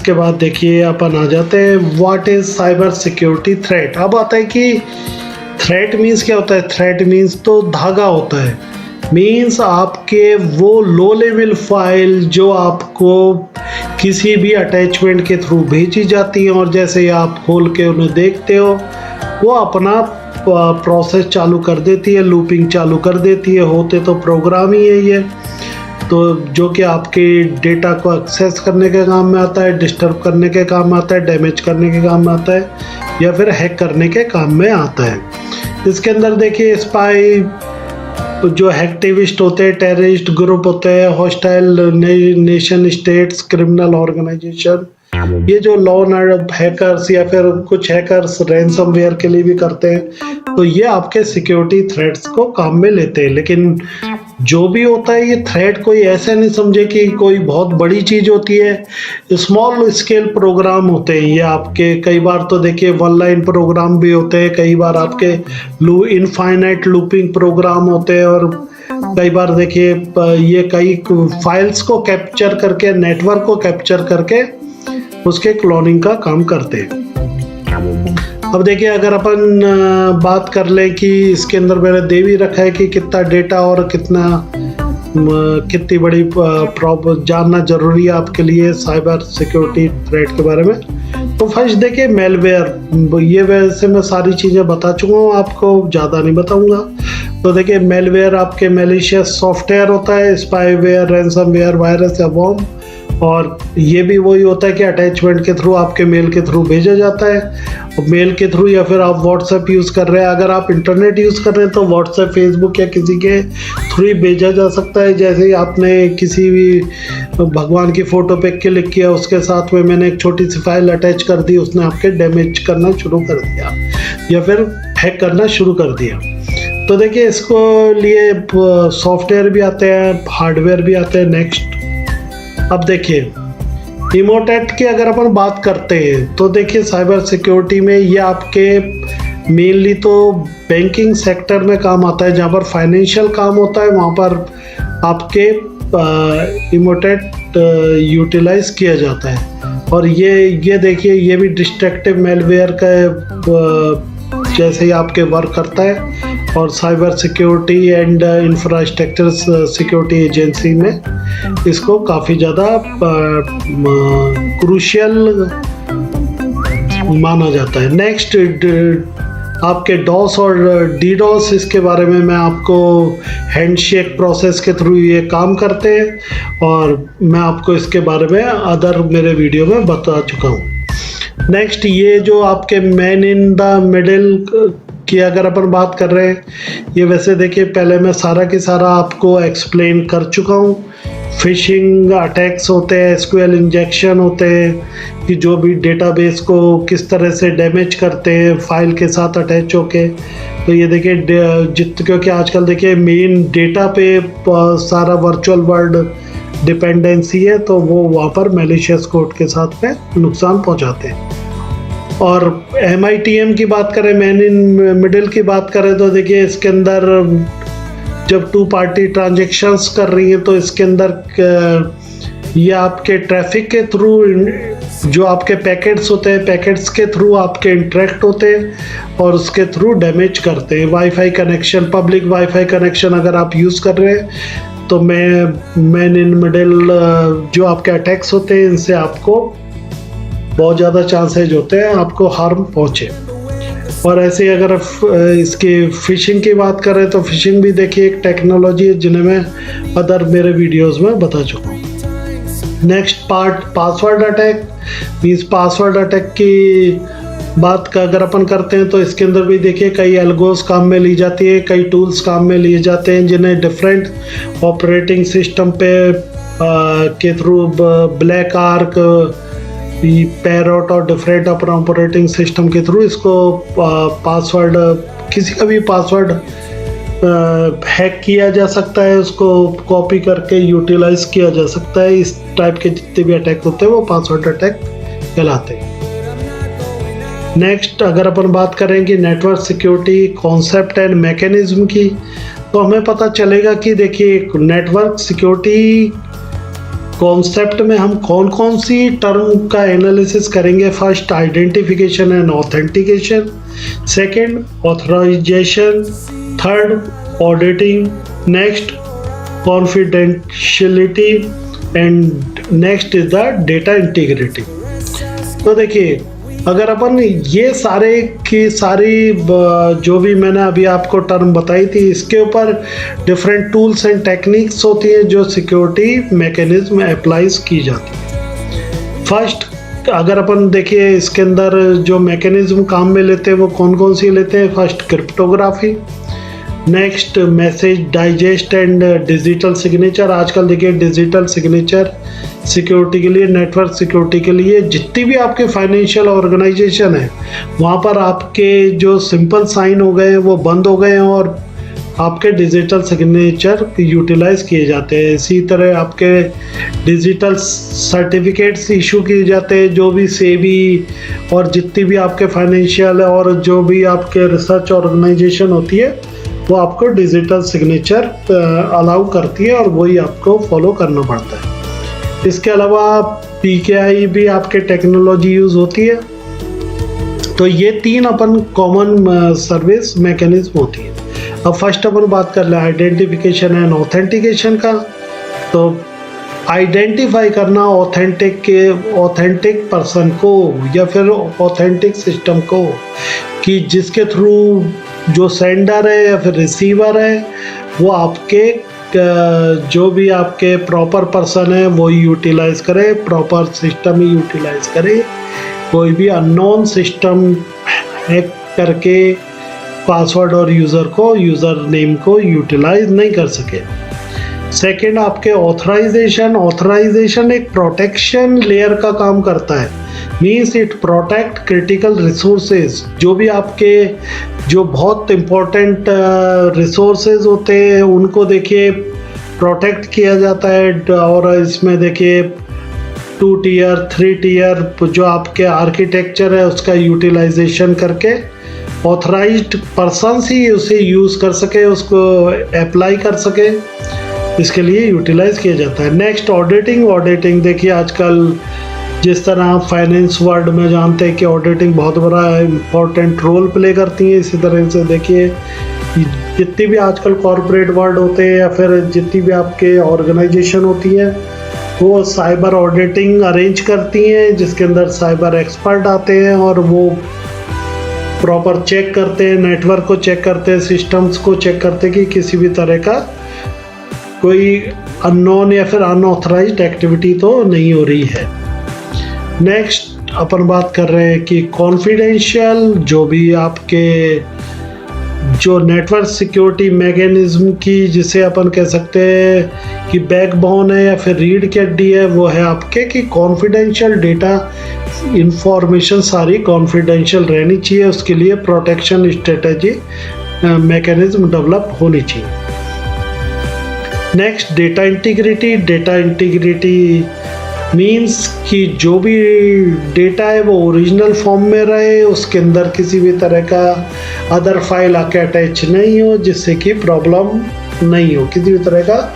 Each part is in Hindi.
इसके बाद देखिए अपन आ जाते हैं what is cyber security threat. अब आता है कि थ्रेट मीन्स क्या होता है। थ्रेट मीन्स तो धागा होता है, मीन्स आपके वो लो लेवल फाइल जो आपको किसी भी अटैचमेंट के थ्रू भेजी जाती हैं और जैसे ही आप खोल के उन्हें देखते हो वो अपना प्रोसेस चालू कर देती है, लूपिंग चालू कर देती है। होते तो प्रोग्राम ही है ये, तो जो कि आपके डेटा को एक्सेस करने के काम में आता है, डिस्टर्ब करने के काम में आता है, डैमेज करने के काम में आता है या फिर हैक करने के काम में आता है। इसके अंदर देखिए स्पाई जो हैक्टिविस्ट होते हैं, टेररिस्ट ग्रुप होते हैं, hostile nation states, criminal organisation, ये जो लॉन हैकर्स या फिर कुछ हैकर्स रैंसमवेयर के लिए भी करते हैं, तो ये आपके सिक्योरिटी थ्रेट्स को काम में लेते हैं। लेकिन जो भी होता है ये थ्रेट कोई ऐसा नहीं समझे कि कोई बहुत बड़ी चीज होती है, स्मॉल स्केल प्रोग्राम होते हैं ये आपके। कई बार तो देखिए वन लाइन प्रोग्राम भी होते हैं, कई बार आपके इनफाइनाइट लूपिंग प्रोग्राम होते हैं और कई बार देखिए ये कई फाइल्स को कैप्चर करके, नेटवर्क को कैप्चर करके उसके क्लोनिंग का काम करते हैं। अब देखिए अगर अपन बात कर लें कि इसके अंदर मैंने दे भी रखा है कि कितना डेटा और कितनी बड़ी प्रॉब्लम जानना जरूरी है आपके लिए साइबर सिक्योरिटी थ्रेट के बारे में। तो फर्स्ट देखिए मेलवेयर, ये वैसे मैं सारी चीज़ें बता चुका हूँ, आपको ज़्यादा नहीं बताऊंगा। तो देखिए मेलवेयर आपके मैलिशियस सॉफ्टवेयर होता है, स्पाईवेयर, रैंसमवेयर, वायरस या वॉर्म, और ये भी वही होता है कि अटैचमेंट के थ्रू आपके मेल के थ्रू भेजा जाता है। मेल के थ्रू या फिर आप व्हाट्सएप यूज़ कर रहे हैं, अगर आप इंटरनेट यूज़ कर रहे हैं तो व्हाट्सएप, फेसबुक या किसी के थ्रू भेजा जा सकता है। जैसे ही आपने किसी भी भगवान की फ़ोटो पे क्लिक किया, उसके साथ में मैंने एक छोटी सी फाइल अटैच कर दी, उसने आपके डैमेज करना शुरू कर दिया या फिर हैक करना शुरू कर दिया। तो देखिए इसको लिए सॉफ्टवेयर भी आते हैं, हार्डवेयर भी आते हैं। नेक्स्ट अब देखिए इमोटेट की अगर अपन बात करते हैं तो देखिए साइबर सिक्योरिटी में ये आपके मेनली तो बैंकिंग सेक्टर में काम आता है, जहाँ पर फाइनेंशियल काम होता है वहाँ पर आपके इमोटेट यूटिलाइज किया जाता है। और ये देखिए ये भी डिस्ट्रक्टिव मेलवेयर का जैसे ही आपके वर्क करता है और cyber security and infrastructure security agency में इसको काफ़ी ज़्यादा क्रूशियल माना जाता है। नेक्स्ट आपके डॉस और डीडॉस, इसके बारे में मैं आपको हैंडशेक प्रोसेस के थ्रू ये काम करते हैं और मैं आपको इसके बारे में अदर मेरे वीडियो में बता चुका हूँ। नेक्स्ट ये जो आपके मैन इन द मिडिल की अगर अपन बात कर रहे हैं, ये वैसे देखिए पहले मैं सारा की सारा आपको एक्सप्लेन कर चुका हूँ। फिशिंग अटैक्स होते हैं, एसक्यूएल इंजेक्शन होते हैं कि जो भी डेटाबेस को किस तरह से डैमेज करते हैं फाइल के साथ अटैच होके। तो ये देखिए क्योंकि आजकल देखिए मेन डेटा पे सारा वर्चुअल वर्ल्ड डिपेंडेंसी है, तो वो वहाँ पर मैलिशियस कोड के साथ में नुकसान पहुँचाते हैं। और MITM की बात करें, मैन इन मिडिल की बात करें, तो देखिए इसके अंदर जब 2 पार्टी ट्रांजेक्शन्स कर रही हैं तो इसके अंदर ये आपके ट्रैफिक के थ्रू जो आपके पैकेट्स होते हैं, पैकेट्स के थ्रू आपके इंटरेक्ट होते हैं और उसके थ्रू डैमेज करते हैं। Wifi connection, public wifi connection अगर आप यूज़ कर रहे हैं तो मैन इन मिडिल जो आपके अटैक्स होते हैं इनसे आपको बहुत ज़्यादा चांसेज होते हैं आपको हार्म पहुँचे। और ऐसे ही अगर इसकी फ़िशिंग की बात करें तो फ़िशिंग भी देखिए एक टेक्नोलॉजी है जिन्हें मैं अदर मेरे वीडियोस में बता चुका हूँ। Next part password attack, means password attack की बात का अगर अपन करते हैं तो इसके अंदर भी देखिए कई एल्गोस काम में ली जाती है, कई टूल्स काम में लिए जाते हैं जिन्हें डिफरेंट ऑपरेटिंग सिस्टम पे के थ्रू ब्लैक आर्क, पैरट और डिफरेंट अपना ऑपरेटिंग सिस्टम के थ्रू इसको पासवर्ड, किसी का भी पासवर्ड हैक किया जा सकता है, उसको कॉपी करके यूटिलाइज किया जा सकता है। इस टाइप के जितने भी अटैक होते हैं वो पासवर्ड अटैक कहलाते हैं। नेक्स्ट अगर अपन बात करेंगे network security concept and mechanism की, तो हमें पता चलेगा कि देखिए नेटवर्क सिक्योरिटी कॉन्सेप्ट में हम कौन कौन सी टर्म का एनालिसिस करेंगे। First, identification and authentication. Second, authorisation. Third, auditing. Next, confidentiality. And next is the data integrity. तो देखिए, अगर अपन ये सारे की सारी जो भी मैंने अभी आपको टर्म बताई थी, इसके ऊपर डिफरेंट टूल्स एंड टेक्निक्स होती हैं जो सिक्योरिटी मैकेनिज्म अप्लाइज की जाती है। फर्स्ट, अगर अपन देखिए इसके अंदर जो मैकेनिज्म काम में लेते हैं वो कौन कौन सी लेते हैं। First, cryptography. Next, message digest and digital signature. आजकल देखिए डिजिटल सिग्नेचर सिक्योरिटी के लिए, नेटवर्क सिक्योरिटी के लिए जितनी भी आपके फाइनेंशियल ऑर्गेनाइजेशन है वहाँ पर आपके जो सिंपल साइन हो गए हैं वो बंद हो गए हैं और आपके डिजिटल सिग्नेचर यूटिलाइज किए जाते हैं। इसी तरह आपके डिजिटल सर्टिफिकेट्स इशू किए जाते हैं। जो भी सेबी और जितनी भी आपके फाइनेंशियल और जो भी आपके रिसर्च ऑर्गेनाइजेशन होती है वो आपको डिजिटल सिग्नेचर अलाउ करती है और वही आपको फॉलो करना पड़ता है। इसके अलावा PKI भी आपके टेक्नोलॉजी यूज़ होती है। तो ये तीन अपन कॉमन सर्विस मैकेनिज्म होती है। अब फर्स्ट अपन बात कर ले आइडेंटिफिकेशन एंड ऑथेंटिकेशन का। तो आइडेंटिफाई करना ऑथेंटिक पर्सन को या फिर ऑथेंटिक सिस्टम को, कि जिसके थ्रू जो सेंडर है या फिर रिसीवर है वो आपके जो भी आपके प्रॉपर पर्सन है वो यूटिलाइज करे, प्रॉपर सिस्टम ही यूटिलाइज करे। कोई भी अननोन सिस्टम हैक करके पासवर्ड और यूज़र नेम को यूटिलाइज नहीं कर सके। सेकेंड, आपके ऑथराइजेशन एक प्रोटेक्शन लेयर का काम करता है। Means it protect critical resources. जो भी आपके जो बहुत इम्पोर्टेंट रिसोर्सेज होते हैं उनको देखिए प्रोटेक्ट किया जाता है। और इसमें देखिए 2 टियर 3 टियर जो आपके आर्किटेक्चर है उसका यूटिलाइजेशन करके ऑथराइज्ड पर्सन्स ही उसे यूज़ कर सके, उसको अप्लाई कर सके, इसके लिए यूटिलाइज किया जाता है। नेक्स्ट, ऑडिटिंग देखिए आजकल जिस तरह आप फाइनेंस वर्ल्ड में जानते हैं कि ऑडिटिंग बहुत बड़ा इम्पोर्टेंट रोल प्ले करती है। इसी तरह से देखिए जितनी भी आजकल कॉरपोरेट वर्ल्ड होते हैं या फिर जितनी भी आपके ऑर्गेनाइजेशन होती है वो साइबर ऑडिटिंग अरेंज करती हैं, जिसके अंदर साइबर एक्सपर्ट आते हैं और वो प्रॉपर चेक करते हैं, नेटवर्क को चेक करते हैं, सिस्टम्स को चेक करते हैं कि किसी भी तरह का कोई अननोन या फिर अनऑथराइज्ड एक्टिविटी तो नहीं हो रही है। नेक्स्ट अपन बात कर रहे हैं कि कॉन्फिडेंशियल जो भी आपके जो नेटवर्क सिक्योरिटी मैकेनिज्म की जिसे अपन कह सकते हैं कि बैकबोन है या फिर रीढ़ की हड्डी है, वो है आपके कि कॉन्फिडेंशियल डेटा इंफॉर्मेशन सारी कॉन्फिडेंशियल रहनी चाहिए। उसके लिए प्रोटेक्शन स्ट्रेटजी मैकेनिज्म डेवलप होनी चाहिए। नेक्स्ट, डेटा इंटीग्रिटी मीन्स कि जो भी डेटा है वो ओरिजिनल फॉर्म में रहे, उसके अंदर किसी भी तरह का अदर फाइल आके अटैच नहीं हो जिससे कि प्रॉब्लम नहीं हो, किसी भी तरह का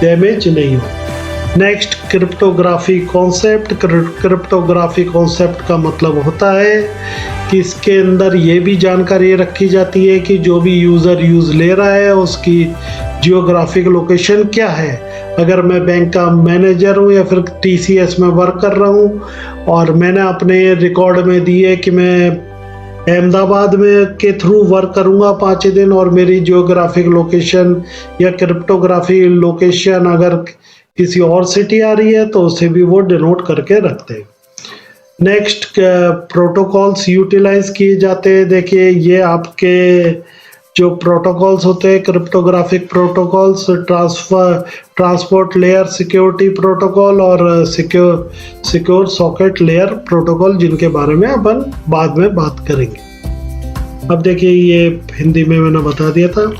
डैमेज नहीं हो। नेक्स्ट, क्रिप्टोग्राफी कॉन्सेप्ट का मतलब होता है कि इसके अंदर ये भी जानकारी रखी जाती है कि जो भी यूज़र यूज़ ले रहा है उसकी जियोग्राफिक लोकेशन क्या है। अगर मैं बैंक का मैनेजर हूँ या फिर TCS में वर्क कर रहा हूँ और मैंने अपने रिकॉर्ड में दी है कि मैं अहमदाबाद में के थ्रू वर्क करूँगा 5 दिन और मेरी जियोग्राफिक लोकेशन या क्रिप्टोग्राफी लोकेशन अगर किसी और सिटी आ रही है तो उसे भी वो डिनोट करके रखते हैं। नेक्स्ट, प्रोटोकॉल्स यूटिलाइज किए जाते हैं। देखिए ये आपके जो प्रोटोकॉल्स होते हैं cryptographic protocols, transport layer security protocol और सिक्योर सॉकेट लेयर प्रोटोकॉल, जिनके बारे में अपन बाद में बात करेंगे। अब देखिए ये हिंदी में मैंने बता दिया था।